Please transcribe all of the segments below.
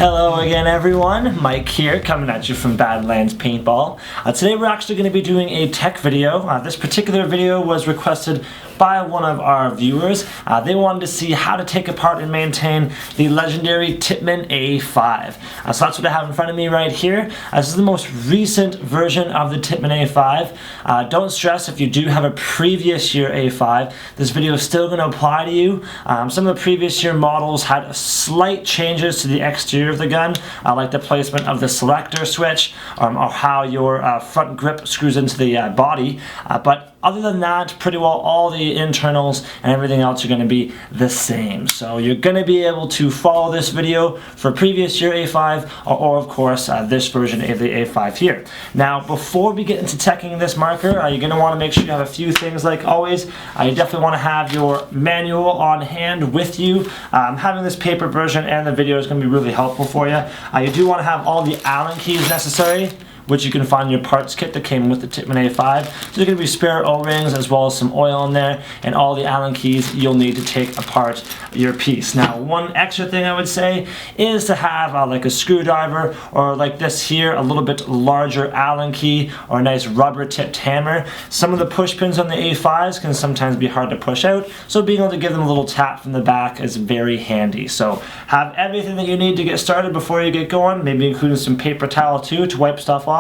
Hello again everyone, Mike here coming at you from Badlands Paintball. Today we're actually going to be doing a tech video. This particular video was requested by one of our viewers. They wanted to see how to take apart and maintain the legendary Tippmann A5. So that's what I have in front of me right here. This is the most recent version of the Tippmann A5. Don't stress if you do have a previous year A5, this video is still going to apply to you. Some of the previous year models had slight changes to the exterior of the gun, like the placement of the selector switch or how your front grip screws into the body, but other than that, pretty well all the internals and everything else are going to be the same. So you're going to be able to follow this video for previous year A5 or of course this version of the A5 here. Now before we get into teching this marker, you're going to want to make sure you have a few things like always. You definitely want to have your manual on hand with you. Having this paper version and the video is going to be really helpful for you. You do want to have all the Allen keys necessary, which you can find in your parts kit that came with the Tippmann A5. So there's going to be spare O-rings as well as some oil in there and all the Allen keys you'll need to take apart your piece. Now one extra thing I would say is to have like a screwdriver or like this here, a little bit larger Allen key or a nice rubber tipped hammer. Some of the push pins on the A5s can sometimes be hard to push out, so being able to give them a little tap from the back is very handy. So have everything that you need to get started before you get going, maybe including some paper towel too to wipe stuff off.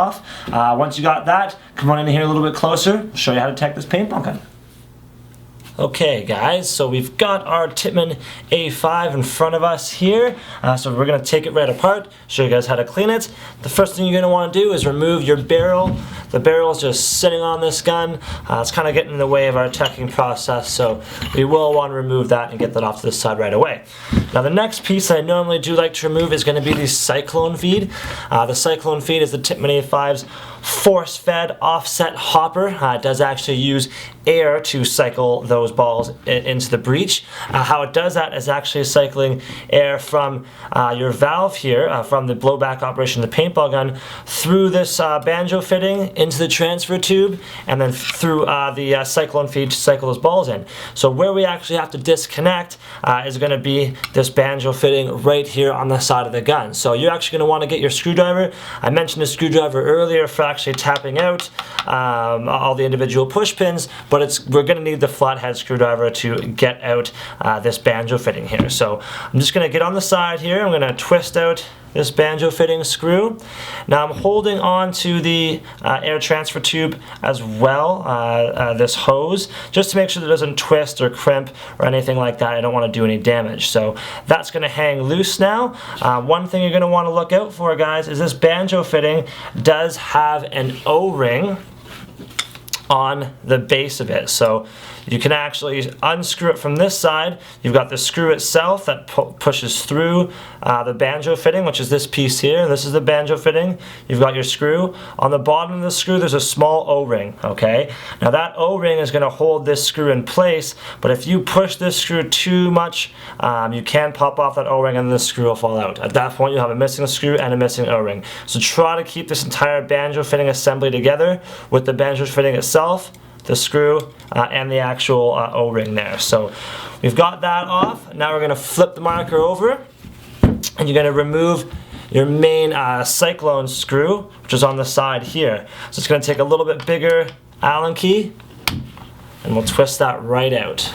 Once you got that, come on in here a little bit closer. I'll show you how to tech this paintball gun. Okay guys, so we've got our Tippmann A5 in front of us here. So we're going to take it right apart, show you guys how to clean it. The first thing you're going to want to do is remove your barrel. The barrel is just sitting on this gun. It's kind of getting in the way of our teching process, so we will want to remove that and get that off to the side right away. Now the next piece I normally do like to remove is going to be the cyclone feed. The cyclone feed is the Tippmann A5's force-fed offset hopper. It does actually use air to cycle those balls into the breech. How it does that is actually cycling air from your valve here, from the blowback operation of the paintball gun, through this banjo fitting into the transfer tube, and then through the cyclone feed to cycle those balls in. So where we actually have to disconnect is going to be this banjo fitting right here on the side of the gun. So you're actually going to want to get your screwdriver. I mentioned the screwdriver earlier for actually tapping out all the individual push pins, but we're going to need the flathead screwdriver to get out this banjo fitting here. So I'm just going to get on the side here. I'm going to twist out this banjo fitting screw. Now I'm holding on to the air transfer tube as well, this hose, just to make sure that it doesn't twist or crimp or anything like that. I don't want to do any damage. So that's going to hang loose now. One thing you're going to want to look out for, guys, is this banjo fitting does have an O-ring on the base of it. So you can actually unscrew it from this side. You've got the screw itself that pushes through the banjo fitting, which is this piece here. This is the banjo fitting. You've got your screw. On the bottom of the screw there's a small O-ring, okay? Now that O-ring is going to hold this screw in place, but if you push this screw too much, you can pop off that O-ring and the screw will fall out. At that point you'll have a missing screw and a missing O-ring. So try to keep this entire banjo fitting assembly together with the banjo fitting itself, the screw, and the actual O-ring there. So we've got that off. Now we're going to flip the marker over, and you're going to remove your main cyclone screw, which is on the side here. So it's going to take a little bit bigger Allen key, and we'll twist that right out.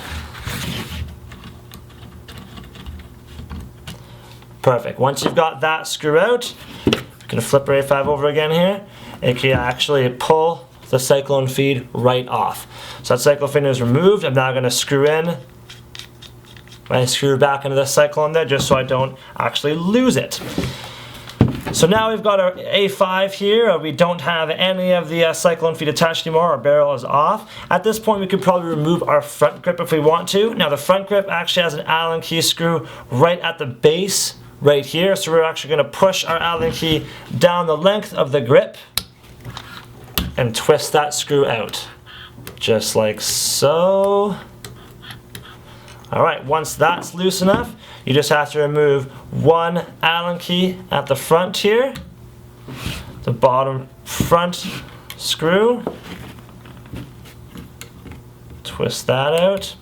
Perfect. Once you've got that screw out, you're going to flip your A5 over again here. It can actually pull the cyclone feed right off. So that cyclone feed is removed. I'm now going to screw in my screw back into the cyclone there, just so I don't actually lose it. So now we've got our A5 here. We don't have any of the cyclone feed attached anymore. Our barrel is off. At this point we could probably remove our front grip if we want to. Now the front grip actually has an Allen key screw right at the base right here. So we're actually going to push our Allen key down the length of the grip and twist that screw out, just like so. Alright, once that's loose enough, you just have to remove one Allen key at the front here, the bottom front screw, twist that out,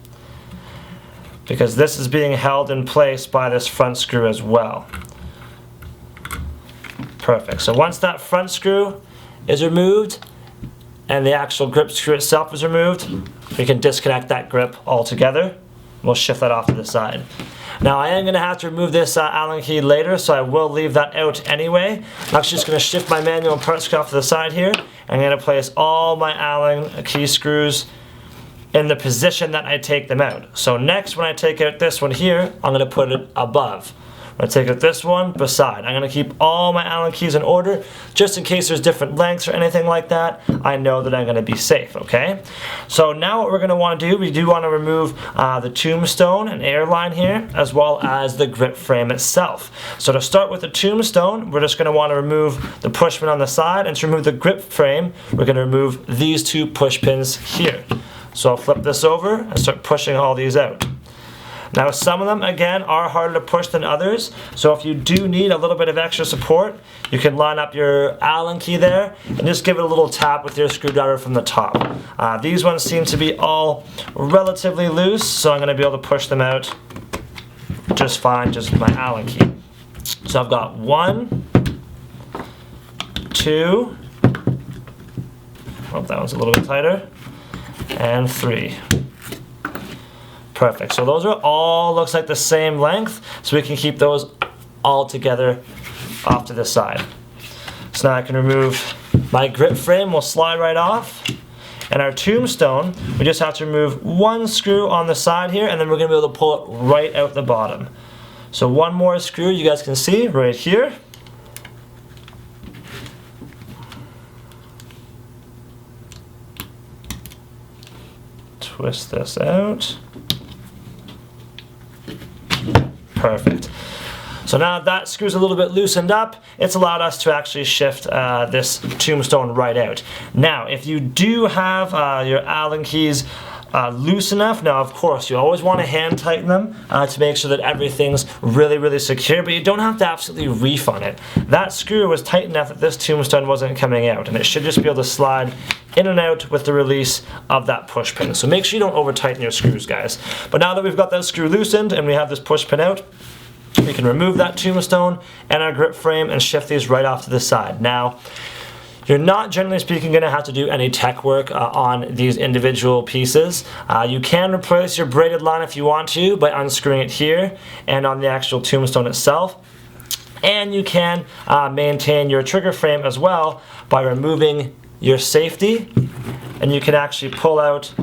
because this is being held in place by this front screw as well. Perfect. So once that front screw is removed and the actual grip screw itself is removed, we can disconnect that grip altogether. We'll shift that off to the side. Now I am going to have to remove this Allen key later, so I will leave that out anyway. I'm actually just going to shift my manual and part screw off to the side here. I'm going to place all my Allen key screws in the position that I take them out. So next, when I take out this one here, I'm going to put it above. When I take out this one, beside. I'm going to keep all my Allen keys in order, just in case there's different lengths or anything like that. I know that I'm going to be safe, okay? So now what we're going to want to do, we do want to remove the tombstone and airline here, as well as the grip frame itself. So to start with the tombstone, we're just going to want to remove the push pin on the side, and to remove the grip frame, we're going to remove these two push pins here. So I'll flip this over and start pushing all these out. Now some of them, again, are harder to push than others, so if you do need a little bit of extra support, you can line up your Allen key there and just give it a little tap with your screwdriver from the top. These ones seem to be all relatively loose, so I'm going to be able to push them out just fine, just with my Allen key. So I've got 1, 2, hope that one's a little bit tighter, and 3. Perfect. So those are all, looks like the same length, so we can keep those all together off to the side. So now I can remove my grip frame, will slide right off. And our tombstone, we just have to remove one screw on the side here, and then we're going to be able to pull it right out the bottom. So one more screw you guys can see right here. Twist this out. Perfect. So now that screw's a little bit loosened up, it's allowed us to actually shift this tombstone right out. Now, if you do have your Allen keys loose enough, now of course you always want to hand tighten them to make sure that everything's really secure, but you don't have to absolutely reef on it. That screw was tight enough that this tombstone wasn't coming out, and it should just be able to slide in and out with the release of that push pin. So make sure you don't over tighten your screws, guys. But now that we've got that screw loosened and we have this push pin out, we can remove that tombstone and our grip frame and shift these right off to the side. Now, you're not, generally speaking, going to have to do any tech work on these individual pieces. You can replace your braided line if you want to by unscrewing it here and on the actual tombstone itself. And you can maintain your trigger frame as well by removing your safety, and you can actually pull out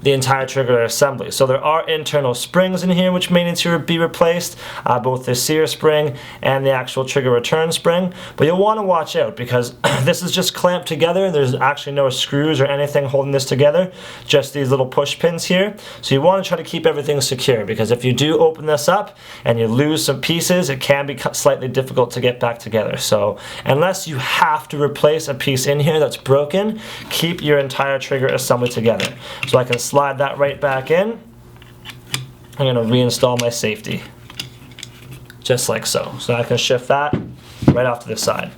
the entire trigger assembly. So there are internal springs in here which may need to be replaced, both the sear spring and the actual trigger return spring. But you'll want to watch out because this is just clamped together. There's actually no screws or anything holding this together, just these little push pins here. So you want to try to keep everything secure, because if you do open this up and you lose some pieces, it can be slightly difficult to get back together. So unless you have to replace a piece in here that's broken, keep your entire trigger assembly together. So I can slide that right back in. I'm going to reinstall my safety, just like so. So I can shift that right off to the side.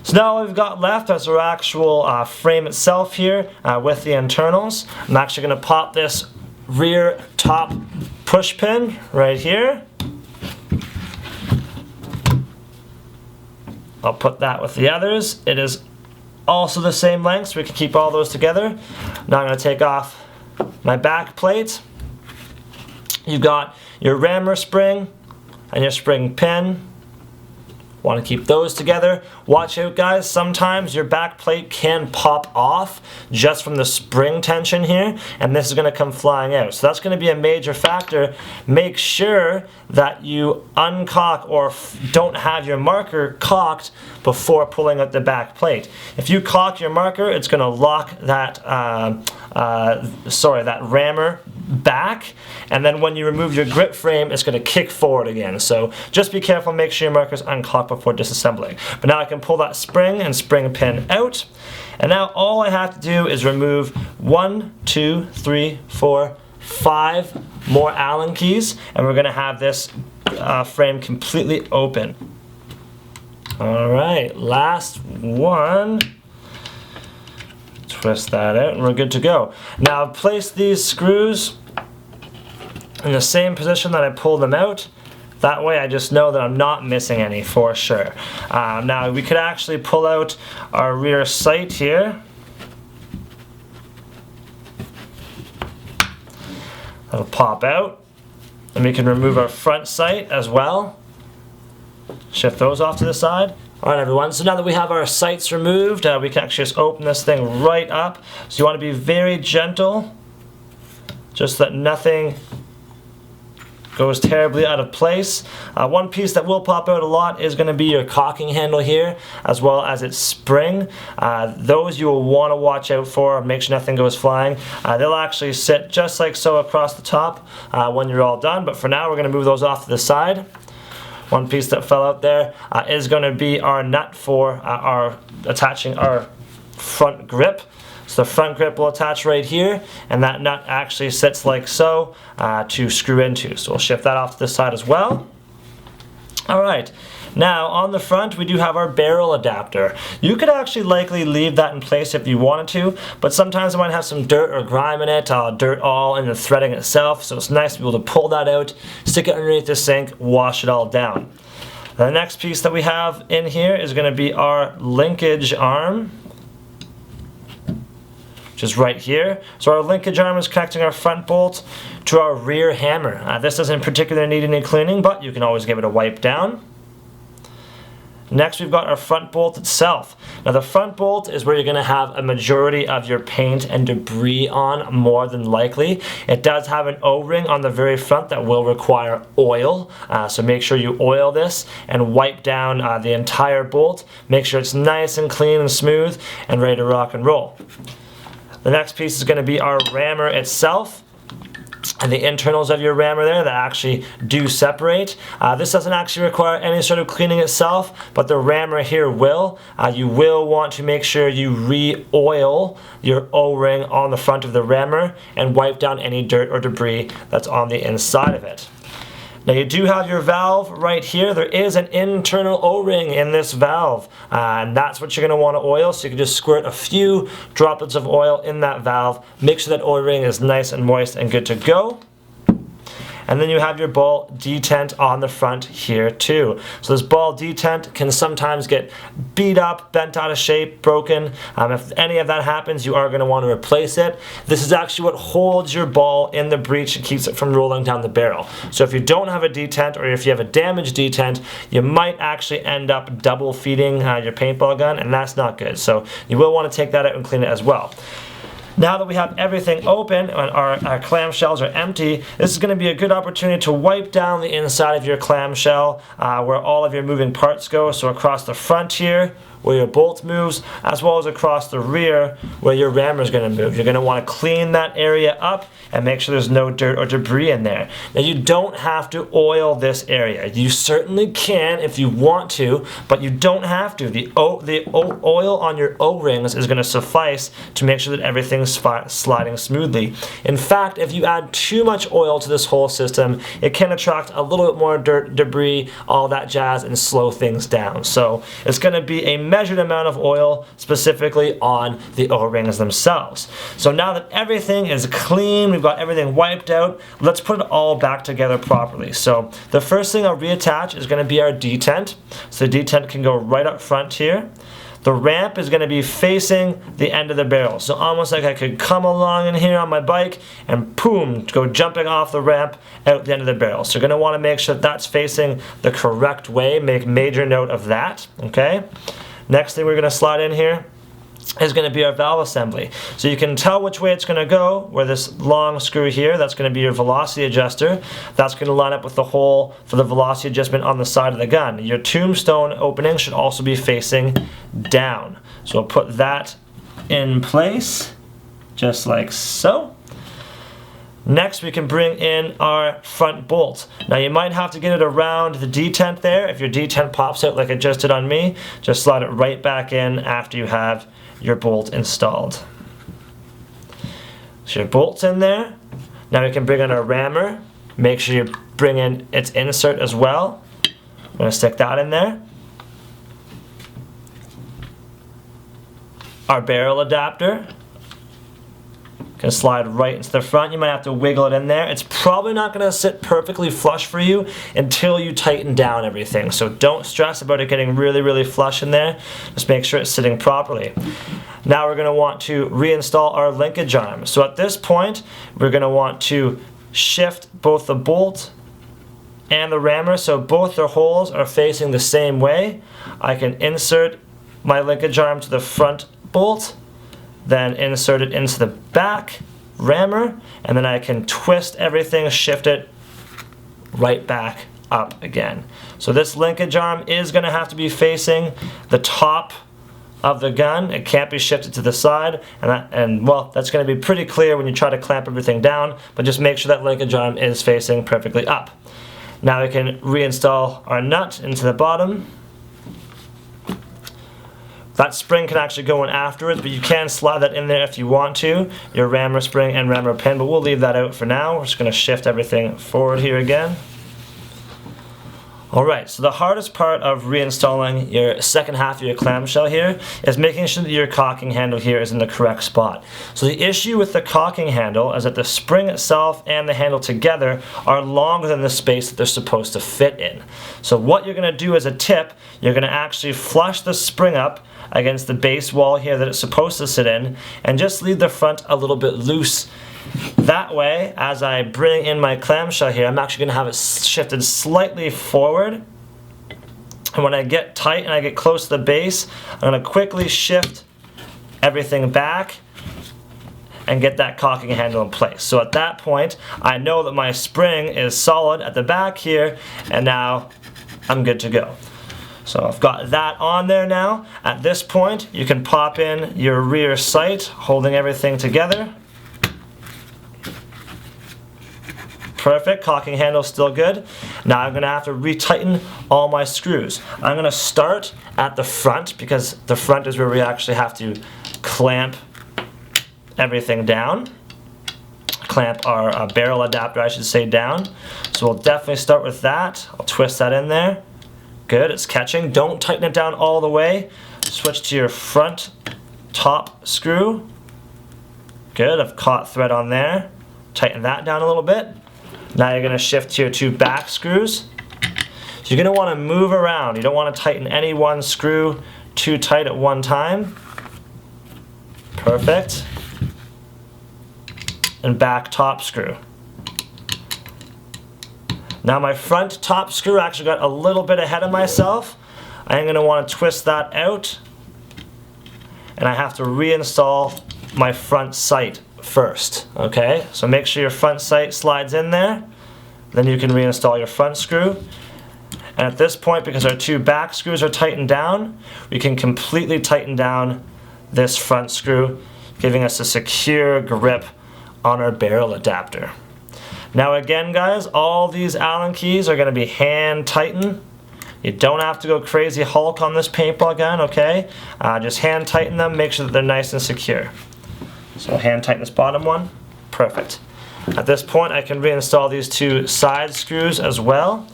So now all we've got left is our actual frame itself here with the internals. I'm actually going to pop this rear top push pin right here. I'll put that with the others. It is also the same length, so we can keep all those together. Now I'm going to take off my back plate. You've got your rammer spring and your spring pin. Want to keep those together. Watch out, guys, sometimes your back plate can pop off just from the spring tension here, and this is going to come flying out. So that's going to be a major factor. Make sure that you uncock or don't have your marker cocked before pulling out the back plate. If you cock your marker, it's going to lock that that rammer back, and then when you remove your grip frame, it's going to kick forward again. So just be careful, make sure your marker's uncocked before disassembling. But now I can pull that spring and spring pin out, and now all I have to do is remove 1, 2, 3, 4, 5 more Allen keys, and we're going to have this frame completely open. Alright, last one. Twist that out and we're good to go. Now I've placed these screws in the same position that I pulled them out. That way I just know that I'm not missing any for sure. Now we could actually pull out our rear sight here. That'll pop out. And we can remove our front sight as well. Shift those off to the side. Alright everyone, so now that we have our sights removed, we can actually just open this thing right up. So you want to be very gentle, just that nothing goes terribly out of place. One piece that will pop out a lot is going to be your caulking handle here, as well as its spring. Those you will want to watch out for, make sure nothing goes flying. They'll actually sit just like so across the top when you're all done, but for now we're going to move those off to the side. One piece that fell out there is going to be our nut for attaching our front grip. So the front grip will attach right here, and that nut actually sits like so to screw into. So we'll shift that off to the side as well. Alright, now on the front we do have our barrel adapter. You could actually likely leave that in place if you wanted to, but sometimes it might have some dirt or grime in it, dirt all in the threading itself, so it's nice to be able to pull that out, stick it underneath the sink, wash it all down. The next piece that we have in here is going to be our linkage arm, which is right here. So our linkage arm is connecting our front bolt to our rear hammer. This doesn't particularly need any cleaning, but you can always give it a wipe down. Next we've got our front bolt itself. Now the front bolt is where you're going to have a majority of your paint and debris on, more than likely. It does have an O-ring on the very front that will require oil, so make sure you oil this and wipe down the entire bolt. Make sure it's nice and clean and smooth and ready to rock and roll. The next piece is going to be our rammer itself, and the internals of your rammer there that actually do separate. This doesn't actually require any sort of cleaning itself, but the rammer here will. You will want to make sure you re-oil your O-ring on the front of the rammer and wipe down any dirt or debris that's on the inside of it. Now you do have your valve right here. There is an internal O-ring in this valve, and that's what you're going to want to oil. So you can just squirt a few droplets of oil in that valve. Make sure that O-ring is nice and moist and good to go. And then you have your ball detent on the front here too. So this ball detent can sometimes get beat up, bent out of shape, broken. If any of that happens, you are going to want to replace it. This is actually what holds your ball in the breech and keeps it from rolling down the barrel. So if you don't have a detent, or if you have a damaged detent, you might actually end up double feeding your paintball gun, and that's not good. So you will want to take that out and clean it as well. Now that we have everything open and our clamshells are empty, this is going to be a good opportunity to wipe down the inside of your clamshell where all of your moving parts go. So across the front here, where your bolt moves, as well as across the rear where your rammer is going to move. You're going to want to clean that area up and make sure there's no dirt or debris in there. Now you don't have to oil this area. You certainly can if you want to, but you don't have to. The oil on your O-rings is going to suffice to make sure that everything's sliding smoothly. In fact, if you add too much oil to this whole system, it can attract a little bit more dirt, debris, all that jazz, and slow things down. So it's going to be a measured amount of oil specifically on the O-rings themselves. So now that everything is clean, we've got everything wiped out, let's put it all back together properly. So the first thing I'll reattach is going to be our detent. So the detent can go right up front here. The ramp is going to be facing the end of the barrel. So almost like I could come along in here on my bike and boom, go jumping off the ramp out the end of the barrel. So you're going to want to make sure that that's facing the correct way. Make major note of that, okay? Next thing we're going to slide in here is going to be our valve assembly. So you can tell which way it's going to go, where this long screw here, that's going to be your velocity adjuster. That's going to line up with the hole for the velocity adjustment on the side of the gun. Your tombstone opening should also be facing down. So we'll put that in place, just like so. Next, we can bring in our front bolt. Now you might have to get it around the detent there. If your detent pops out like it just did on me, just slide it right back in after you have your bolt installed. So your bolt's in there. Now we can bring in our rammer. Make sure you bring in its insert as well. I'm going to stick that in there. Our barrel adapter can slide right into the front. You might have to wiggle it in there. It's probably not going to sit perfectly flush for you until you tighten down everything. So don't stress about it getting really, really flush in there. Just make sure it's sitting properly. Now we're going to want to reinstall our linkage arm. So at this point, we're going to want to shift both the bolt and the rammer so both their holes are facing the same way. I can insert my linkage arm to the front bolt, then insert it into the back rammer, and then I can twist everything, shift it right back up again. So this linkage arm is going to have to be facing the top of the gun. It can't be shifted to the side, and well, that's going to be pretty clear when you try to clamp everything down, but just make sure that linkage arm is facing perfectly up. Now we can reinstall our nut into the bottom. That spring can actually go in afterwards, but you can slide that in there if you want to, your rammer spring and rammer pin, but we'll leave that out for now. We're just going to shift everything forward here again. Alright, so the hardest part of reinstalling your second half of your clamshell here is making sure that your cocking handle here is in the correct spot. So the issue with the cocking handle is that the spring itself and the handle together are longer than the space that they're supposed to fit in. So what you're going to do as a tip, you're going to actually flush the spring up against the base wall here that it's supposed to sit in, and just leave the front a little bit loose. That way, as I bring in my clamshell here, I'm actually going to have it shifted slightly forward. And when I get tight and I get close to the base, I'm going to quickly shift everything back and get that cocking handle in place. So at that point, I know that my spring is solid at the back here, and now I'm good to go. So I've got that on there now. At this point, you can pop in your rear sight, holding everything together. Perfect, cocking handle still good. Now I'm going to have to retighten all my screws. I'm going to start at the front because the front is where we actually have to clamp everything down. Clamp our barrel adapter, I should say, down. So we'll definitely start with that. I'll twist that in there. Good, it's catching. Don't tighten it down all the way. Switch to your front top screw. Good, I've caught thread on there. Tighten that down a little bit. Now you're going to shift to your two back screws. So you're going to want to move around. You don't want to tighten any one screw too tight at one time. Perfect. And back top screw. Now my front top screw actually got a little bit ahead of myself. I'm going to want to twist that out. And I have to reinstall my front sight first. Okay, so make sure your front sight slides in there. Then you can reinstall your front screw. And at this point, because our two back screws are tightened down, we can completely tighten down this front screw, giving us a secure grip on our barrel adapter. Now again, guys, all these Allen keys are going to be hand tightened. You don't have to go crazy Hulk on this paintball gun, okay? Just hand tighten them, make sure that they're nice and secure. So hand tighten this bottom one. Perfect. At this point, I can reinstall these two side screws as well.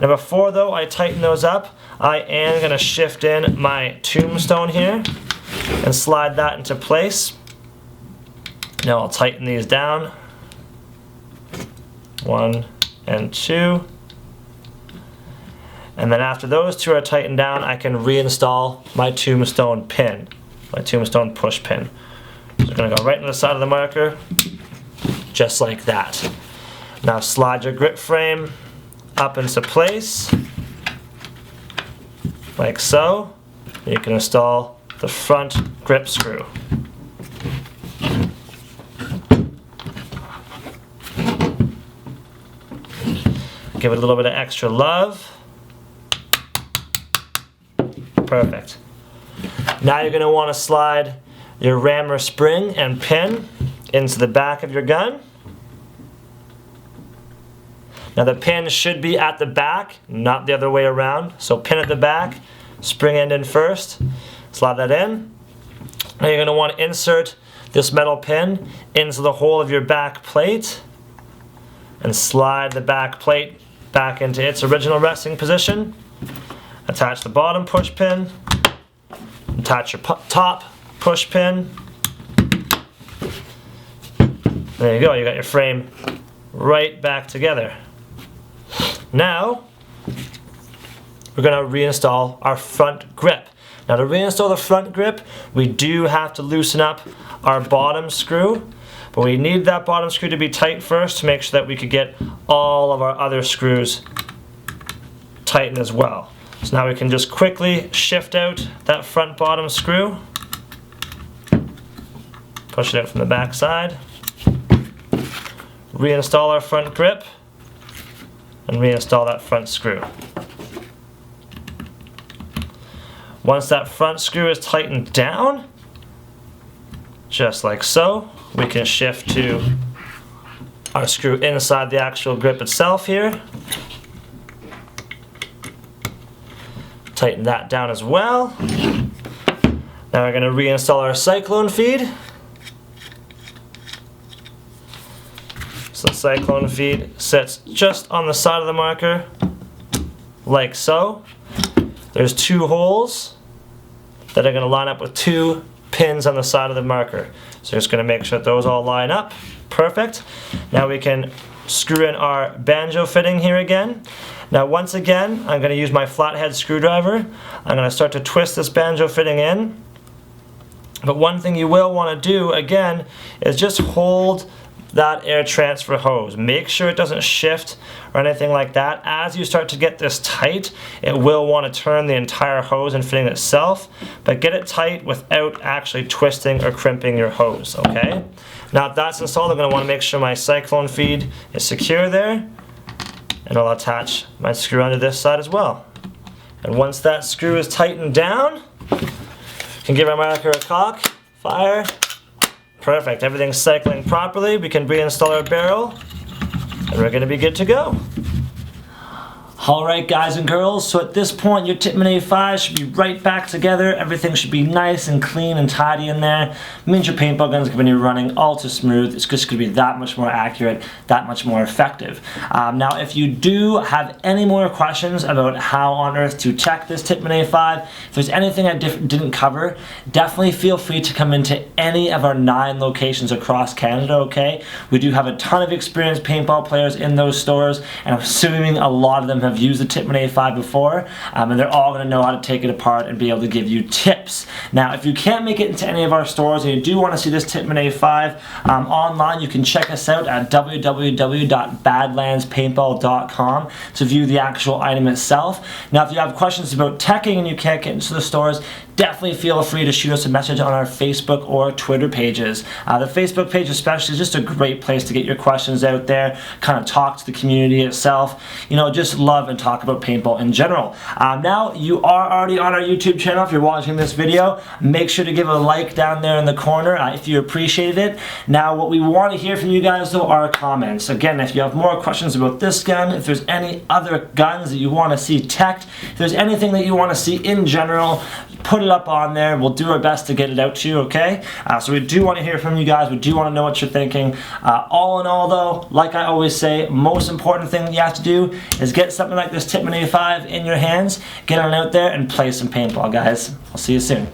Now before though I tighten those up, I am going to shift in my tombstone here and slide that into place. Now I'll tighten these down. 1 and 2. And then after those two are tightened down, I can reinstall my tombstone pin, my tombstone push pin. So I'm going to go right into the side of the marker, just like that. Now slide your grip frame up into place, like so. You can install the front grip screw. Give it a little bit of extra love. Perfect. Now you're going to want to slide your rammer spring and pin into the back of your gun. Now the pin should be at the back, not the other way around. So pin at the back, spring end in first. Slide that in. Now you're going to want to insert this metal pin into the hole of your back plate and slide the back plate back into its original resting position. Attach the bottom push pin, attach your top push pin, There you go, you got your frame right back together. Now, we're going to reinstall our front grip. Now to reinstall the front grip, we do have to loosen up our bottom screw, but we need that bottom screw to be tight first to make sure that we could get all of our other screws tightened as well. So now we can just quickly shift out that front bottom screw, push it out from the back side, reinstall our front grip, and reinstall that front screw. Once that front screw is tightened down, just like so, we can shift to our screw inside the actual grip itself here. Tighten that down as well. Now we're going to reinstall our cyclone feed. So the cyclone feed sits just on the side of the marker, like so. There's 2 holes that are going to line up with 2 pins on the side of the marker. So just going to make sure that those all line up. Perfect. Now we can screw in our banjo fitting here again. Now once again, I'm going to use my flathead screwdriver. I'm going to start to twist this banjo fitting in. But one thing you will want to do again is just hold that air transfer hose. Make sure it doesn't shift or anything like that. As you start to get this tight, it will want to turn the entire hose and fitting itself, but get it tight without actually twisting or crimping your hose, okay? Now if that's installed, I'm going to want to make sure my cyclone feed is secure there, and I'll attach my screw onto this side as well. And once that screw is tightened down, you can give our marker a cock, fire. Perfect, everything's cycling properly. We can reinstall our barrel, and we're going to be good to go. Alright guys and girls, so at this point your Tippmann A5 should be right back together. Everything should be nice and clean and tidy in there. It means your paintball gun is going to be running all too smooth. It's just going to be that much more accurate, that much more effective. Now if you do have any more questions about how on earth to check this Tippmann A5, if there's anything I didn't cover, definitely feel free to come into any of our 9 locations across Canada, okay? We do have a ton of experienced paintball players in those stores, and I'm assuming a lot of them have used the Tippmann A5 before, and they're all going to know how to take it apart and be able to give you tips. Now if you can't make it into any of our stores and you do want to see this Tippmann A5 online, you can check us out at www.badlandspaintball.com to view the actual item itself. Now if you have questions about teching and you can't get into the stores, definitely feel free to shoot us a message on our Facebook or Twitter pages. The Facebook page especially is just a great place to get your questions out there, kind of talk to the community itself, you know, just love and talk about paintball in general. Now you are already on our YouTube channel. If you're watching this video, make sure to give a like down there in the corner if you appreciated it. Now what we want to hear from you guys though are comments. Again, if you have more questions about this gun, if there's any other guns that you want to see teched, if there's anything that you want to see in general, put it up on there. We'll do our best to get it out to you, okay? So we do want to hear from you guys. We do want to know what you're thinking. All in all though, like I always say, most important thing that you have to do is get something like this Tippmann A5 in your hands, get on out there and play some paintball, guys. I'll see you soon.